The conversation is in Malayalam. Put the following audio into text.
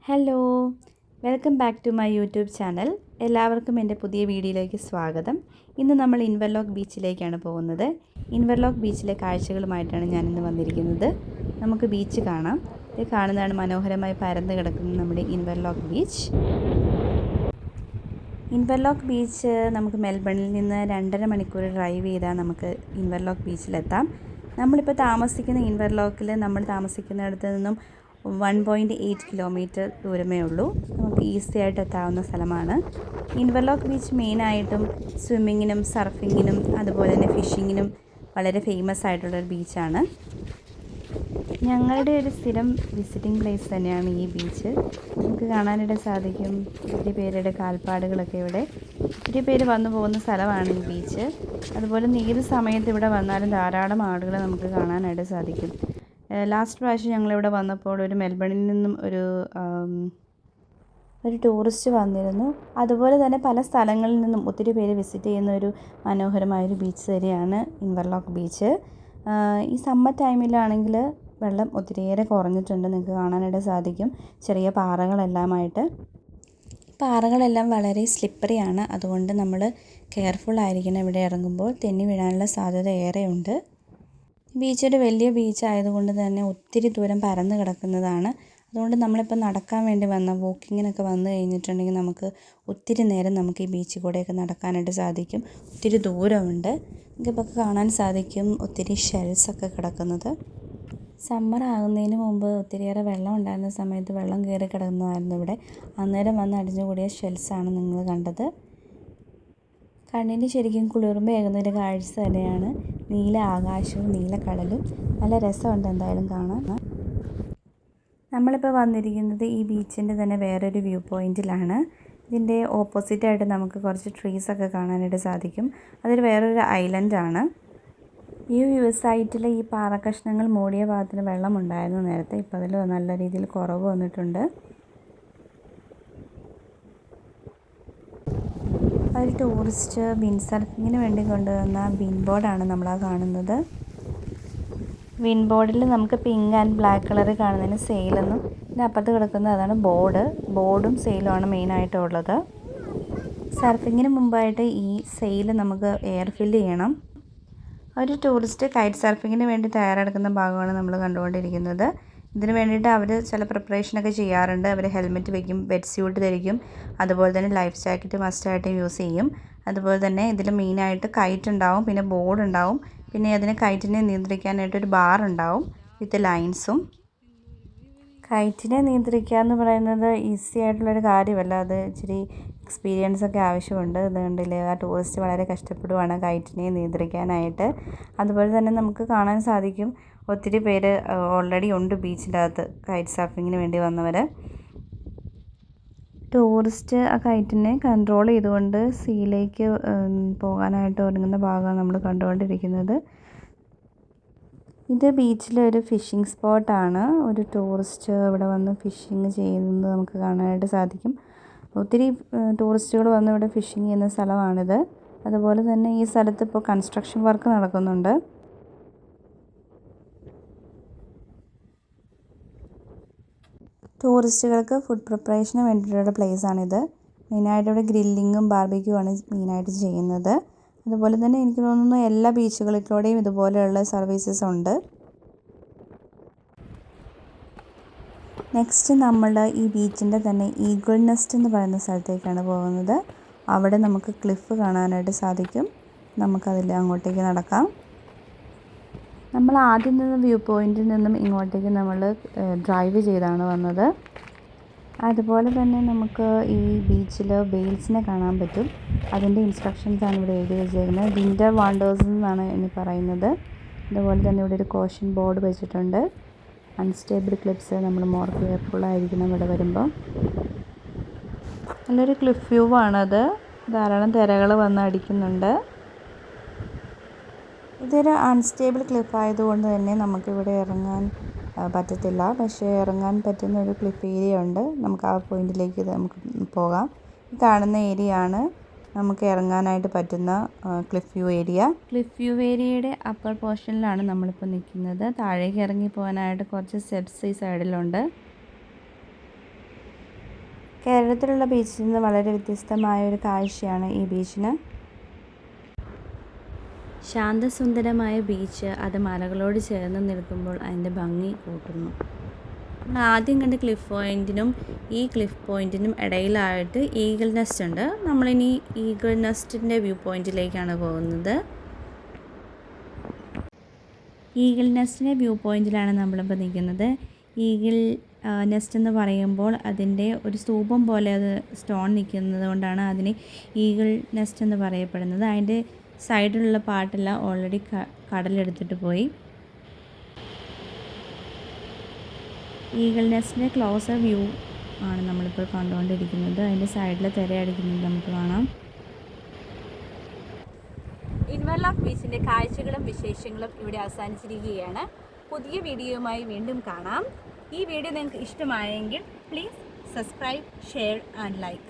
Hello, welcome back to my YouTube channel. എല്ലാവർക്കും എൻ്റെ പുതിയ വീഡിയോയിലേക്ക് സ്വാഗതം. ഇന്ന് നമ്മൾ ഇൻവർലോക്ക് ബീച്ചിലേക്കാണ് പോകുന്നത്. ഇൻവർലോക്ക് ബീച്ചിലെ കാഴ്ചകളുമായിട്ടാണ് ഞാനിന്ന് വന്നിരിക്കുന്നത്. നമുക്ക് ബീച്ച് കാണാം. ഇത് കാണുന്നതാണ് മനോഹരമായി പരന്ന് കിടക്കുന്ന നമ്മുടെ ഇൻവർലോക്ക് ബീച്ച്. ഇൻവർലോക്ക് ബീച്ച് നമുക്ക് മെൽബണിൽ നിന്ന് 2.5 മണിക്കൂർ ഡ്രൈവ് ചെയ്താൽ നമുക്ക് ഇൻവർലോക്ക് ബീച്ചിലെത്താം. നമ്മളിപ്പോൾ താമസിക്കുന്ന ഇൻവർലോക്കിൽ നമ്മൾ താമസിക്കുന്നിടത്ത് നിന്നും 1.8 കിലോമീറ്റർ ദൂരമേ ഉള്ളൂ. നമുക്ക് ഈസി ആയിട്ട് എത്താവുന്ന സ്ഥലമാണ്. ഇൻവർലോക്ക് ബീച്ച് മെയിനായിട്ടും സ്വിമ്മിങ്ങിനും സർഫിങ്ങിനും അതുപോലെ തന്നെ ഫിഷിങ്ങിനും വളരെ ഫേമസ് ആയിട്ടുള്ളൊരു ബീച്ചാണ്. ഞങ്ങളുടെ ഒരു സ്ഥിരം വിസിറ്റിംഗ് പ്ലേസ് തന്നെയാണ് ഈ ബീച്ച്. നമുക്ക് കാണാനായിട്ട് സാധിക്കും ഒത്തിരി പേരുടെ കാൽപ്പാടുകളൊക്കെ ഇവിടെ. ഒത്തിരി പേര് വന്നു പോകുന്ന സ്ഥലമാണ് ഈ ബീച്ച്. അതുപോലെ ഏത് സമയത്ത് ഇവിടെ വന്നാലും ധാരാളം ആളുകളെ നമുക്ക് കാണാനായിട്ട് സാധിക്കും. ലാസ്റ്റ് പ്രാവശ്യം ഞങ്ങളിവിടെ വന്നപ്പോൾ ഒരു മെൽബണിൽ നിന്നും ഒരു ടൂറിസ്റ്റ് വന്നിരുന്നു. അതുപോലെ തന്നെ പല സ്ഥലങ്ങളിൽ നിന്നും ഒത്തിരി പേര് വിസിറ്റ് ചെയ്യുന്ന ഒരു മനോഹരമായൊരു ബീച്ച് തന്നെയാണ് ഇൻവർലോക്ക് ബീച്ച്. ഈ സമ്മർ ടൈമിലാണെങ്കിൽ വെള്ളം ഒത്തിരിയേറെ കുറഞ്ഞിട്ടുണ്ട്. നിങ്ങൾക്ക് കാണാനായിട്ട് സാധിക്കും ചെറിയ പാറകളെല്ലാം വളരെ സ്ലിപ്പറിയാണ്. അതുകൊണ്ട് നമ്മൾ കെയർഫുൾ ആയിരിക്കണം ഇവിടെ ഇറങ്ങുമ്പോൾ. തെന്നി വീഴാനുള്ള സാധ്യത ഏറെയുണ്ട്. ബീച്ചൊരു വലിയ ബീച്ച് ആയതുകൊണ്ട് തന്നെ ഒത്തിരി ദൂരം പരന്ന് കിടക്കുന്നതാണ്. അതുകൊണ്ട് നമ്മളിപ്പോൾ നടക്കാൻ വേണ്ടി വോക്കിങ്ങിനൊക്കെ വന്നു കഴിഞ്ഞിട്ടുണ്ടെങ്കിൽ നമുക്ക് ഒത്തിരി നേരം നമുക്ക് ഈ ബീച്ചിൽ കൂടെയൊക്കെ നടക്കാനായിട്ട് സാധിക്കും. ഒത്തിരി ദൂരമുണ്ട്. നമുക്കിപ്പോൾ കാണാൻ സാധിക്കും ഒത്തിരി ഷെൽസൊക്കെ കിടക്കുന്നത്. സമ്മർ ആകുന്നതിന് മുമ്പ് ഒത്തിരിയേറെ വെള്ളം ഉണ്ടായിരുന്ന സമയത്ത് വെള്ളം കയറി കിടക്കുന്നതായിരുന്നു ഇവിടെ. അന്നേരം വന്ന് അടിഞ്ഞുകൂടിയ ഷെൽസാണ് നിങ്ങൾ കണ്ടത്. കണ്ണിന് ശരിക്കും കുളിർമയേകുന്നൊരു കാഴ്ച തന്നെയാണ്. നീല ആകാശവും നീല കടലും നല്ല രസമുണ്ട് എന്തായാലും കാണാൻ. നമ്മളിപ്പോൾ വന്നിരിക്കുന്നത് ഈ ബീച്ചിൻ്റെ തന്നെ വേറൊരു വ്യൂ പോയിൻറ്റിലാണ്. ഇതിൻ്റെ ഓപ്പോസിറ്റായിട്ട് നമുക്ക് കുറച്ച് ട്രീസൊക്കെ കാണാനായിട്ട് സാധിക്കും. അതൊരു വേറൊരു ഐലൻഡാണ്. ഈ വ്യൂ സൈറ്റിൽ ഈ പാറക്കഷ്ണങ്ങൾ മൂടിയ ഭാഗത്തിന് വെള്ളമുണ്ടായിരുന്നു നേരത്തെ. ഇപ്പോൾ അതിൽ നല്ല രീതിയിൽ കുറവ് വന്നിട്ടുണ്ട്. ഒരു ടൂറിസ്റ്റ് വിൻഡ് സർഫിങ്ങിന് വേണ്ടി കൊണ്ടുവന്ന വിൻഡ് ബോർഡാണ് നമ്മളാ കാണുന്നത്. വിൻഡ് ബോർഡിൽ നമുക്ക് പിങ്ക് ആൻഡ് ബ്ലാക്ക് കളർ കാണുന്നതിന് സെയിലെന്നും ഇതിനപ്പുറത്ത് കിടക്കുന്നത് അതാണ് ബോർഡും സെയിലുമാണ് മെയിനായിട്ടുള്ളത്. സർഫിങ്ങിന് മുമ്പായിട്ട് ഈ സെയിൽ നമുക്ക് എയർ ഫില്ല് ചെയ്യണം. ഒരു ടൂറിസ്റ്റ് കൈറ്റ് സർഫിങ്ങിന് വേണ്ടി തയ്യാറെടുക്കുന്ന ഭാഗമാണ് നമ്മൾ കണ്ടുകൊണ്ടിരിക്കുന്നത്. ഇതിന് വേണ്ടിയിട്ട് അവർ ചില പ്രിപ്പറേഷനൊക്കെ ചെയ്യാറുണ്ട്. അവർ ഹെൽമെറ്റ് വയ്ക്കും, വെറ്റ് സ്യൂട്ട് ധരിക്കും, അതുപോലെ തന്നെ ലൈഫ് ജാക്കറ്റ് മസ്റ്റായിട്ട് യൂസ് ചെയ്യും. അതുപോലെ തന്നെ ഇതിൽ മെയിനായിട്ട് കൈറ്റ് ഉണ്ടാവും, പിന്നെ ബോർഡ് ഉണ്ടാവും, പിന്നെ അതിന് കൈറ്റിനെ നിയന്ത്രിക്കാനായിട്ടൊരു ബാർ ഉണ്ടാവും വിത്ത് ലൈൻസും. കൈറ്റിനെ നിയന്ത്രിക്കുക എന്ന് പറയുന്നത് ഈസി ആയിട്ടുള്ളൊരു കാര്യമല്ല. അത് ഇച്ചിരി എക്സ്പീരിയൻസൊക്കെ ആവശ്യമുണ്ട്. അതുകൊണ്ടില്ലേ ആ ടൂറിസ്റ്റ് വളരെ കഷ്ടപ്പെടുവാണ് കൈറ്റിനെ നിയന്ത്രിക്കാനായിട്ട്. അതുപോലെ തന്നെ നമുക്ക് കാണാൻ സാധിക്കും ഒത്തിരി പേര് ഓൾറെഡി ഉണ്ട് ബീച്ചിൻ്റെ അകത്ത് കൈറ്റ് സർഫിങ്ങിന് വേണ്ടി വന്നവർ. ടൂറിസ്റ്റ് ആ കൈറ്റിനെ കൺട്രോൾ ചെയ്തുകൊണ്ട് സീയിലേക്ക് പോകാനായിട്ട് ഒരുങ്ങുന്ന ഭാഗമാണ് നമ്മൾ കണ്ടുകൊണ്ടിരിക്കുന്നത്. ഇത് ബീച്ചിലെ ഒരു ഫിഷിംഗ് സ്പോട്ടാണ്. ഒരു ടൂറിസ്റ്റ് ഇവിടെ വന്ന് ഫിഷിങ് ചെയ്യുന്നത് നമുക്ക് കാണാനായിട്ട് സാധിക്കും. ഒത്തിരി ടൂറിസ്റ്റുകൾ വന്ന് ഇവിടെ ഫിഷിങ് ചെയ്യുന്ന സ്ഥലമാണിത്. അതുപോലെ തന്നെ ഈ സ്ഥലത്ത് ഇപ്പോൾ കൺസ്ട്രക്ഷൻ വർക്ക് നടക്കുന്നുണ്ട്. ടൂറിസ്റ്റുകൾക്ക് ഫുഡ് പ്രിപ്പറേഷന് വേണ്ടിയിട്ടുള്ള പ്ലേസാണിത്. മെയിനായിട്ട് ഇവിടെ ഗ്രില്ലിങ്ങും ബാർബിക്യൂ ആണ് മെയിനായിട്ട് ചെയ്യുന്നത്. അതുപോലെ തന്നെ എനിക്ക് തോന്നുന്നു എല്ലാ ബീച്ചുകളിലൂടെയും ഇതുപോലെയുള്ള സർവീസസ് ഉണ്ട്. നെക്സ്റ്റ് നമ്മൾ ഈ ബീച്ചിൻ്റെ തന്നെ ഈഗിൾ നെസ്റ്റ് എന്ന് പറയുന്ന സ്ഥലത്തേക്കാണ് പോകുന്നത്. അവിടെ നമുക്ക് ക്ലിഫ് കാണാനായിട്ട് സാധിക്കും. നമുക്കതിൽ അങ്ങോട്ടേക്ക് നടക്കാം. നമ്മൾ ആദ്യം നിന്ന് വ്യൂ പോയിൻറ്റിൽ നിന്നും ഇങ്ങോട്ടേക്ക് നമ്മൾ ഡ്രൈവ് ചെയ്താണ് വന്നത്. അതുപോലെ തന്നെ നമുക്ക് ഈ ബീച്ചിൽ വെയിൽസിനെ കാണാൻ പറ്റും. അതിൻ്റെ ഇൻസ്ട്രക്ഷൻസാണ് ഇവിടെ എഴുതി വെച്ചേക്കുന്നത്. വിൻ്റർ വാണ്ടേഴ്സ് എന്നാണ് ഇനി പറയുന്നത്. അതുപോലെ തന്നെ ഇവിടെ ഒരു കോഷൻ ബോർഡ് വെച്ചിട്ടുണ്ട്. അൺസ്റ്റേബിൾ ക്ലിപ്സ്, നമ്മൾ മോർ കെയർഫുള്ളായിരിക്കണം ഇവിടെ വരുമ്പോൾ. നല്ലൊരു ക്ലിഫ് വ്യൂ ആണത്. ധാരാളം തിരകൾ വന്ന് അടിക്കുന്നുണ്ട്. ഇതൊരു അൺസ്റ്റേബിൾ ക്ലിഫ് ആയതുകൊണ്ട് തന്നെ നമുക്കിവിടെ ഇറങ്ങാൻ പറ്റത്തില്ല. പക്ഷേ ഇറങ്ങാൻ പറ്റുന്ന ഒരു ക്ലിഫ് ഏരിയ ഉണ്ട്. നമുക്ക് ആ പോയിന്റിലേക്ക് നമുക്ക് പോകാം. ഈ കാണുന്ന ഏരിയ ആണ് നമുക്ക് ഇറങ്ങാനായിട്ട് പറ്റുന്ന cliff view area. Cliff view ഏരിയയുടെ അപ്പർ പോർഷനിലാണ് നമ്മളിപ്പോൾ നിൽക്കുന്നത്. താഴേക്ക് ഇറങ്ങി പോകാനായിട്ട് കുറച്ച് സ്റ്റെപ്സ് ഈ സൈഡിലുണ്ട്. കേരളത്തിലുള്ള ബീച്ചിൽ നിന്ന് വളരെ വ്യത്യസ്തമായ ഒരു കാഴ്ചയാണ് ഈ ബീച്ചിന്. ശാന്തസുന്ദരമായ ബീച്ച് അത് മലകളോട് ചേർന്ന് നിൽക്കുമ്പോൾ അതിൻ്റെ ഭംഗി കൂട്ടുന്നു. നമ്മൾ ആദ്യം കണ്ട ക്ലിഫ് പോയിൻറ്റിനും ഈ ക്ലിഫ് പോയിൻറ്റിനും ഇടയിലായിട്ട് ഈഗിൾ നെസ്റ്റ് ഉണ്ട്. നമ്മളിനി ഈഗിൾ നെസ്റ്റിൻ്റെ വ്യൂ പോയിൻറ്റിലേക്കാണ് പോകുന്നത്. ഈഗിൾ നെസ്റ്റിൻ്റെ വ്യൂ പോയിൻറ്റിലാണ് നമ്മളിപ്പോൾ നിൽക്കുന്നത്. ഈഗിൾ നെസ്റ്റ് എന്ന് പറയുമ്പോൾ അതിൻ്റെ ഒരു സ്തൂപം പോലെ അത് സ്റ്റോൺ നിൽക്കുന്നത് കൊണ്ടാണ് അതിന് ഈഗിൾ നെസ്റ്റ് എന്ന് പറയപ്പെടുന്നത്. അതിൻ്റെ സൈഡിലുള്ള പാട്ടെല്ലാം ഓൾറെഡി കടലെടുത്തിട്ട് പോയി. ഈഗിൾ നെസ്റ്റിൻ്റെ ക്ലോസർ വ്യൂ ആണ് നമ്മളിപ്പോൾ കണ്ടുകൊണ്ടിരിക്കുന്നത്. അതിൻ്റെ സൈഡിൽ തിരയടിക്കുന്നത് നമുക്ക് കാണാം. ഇൻവർലോക്ക് ബീച്ചിൻ്റെ കാഴ്ചകളും വിശേഷങ്ങളും ഇവിടെ അവസാനിച്ചിരിക്കുകയാണ്. പുതിയ വീഡിയോയുമായി വീണ്ടും കാണാം. ഈ വീഡിയോ നിങ്ങൾക്ക് ഇഷ്ടമായെങ്കിൽ please subscribe, share and like.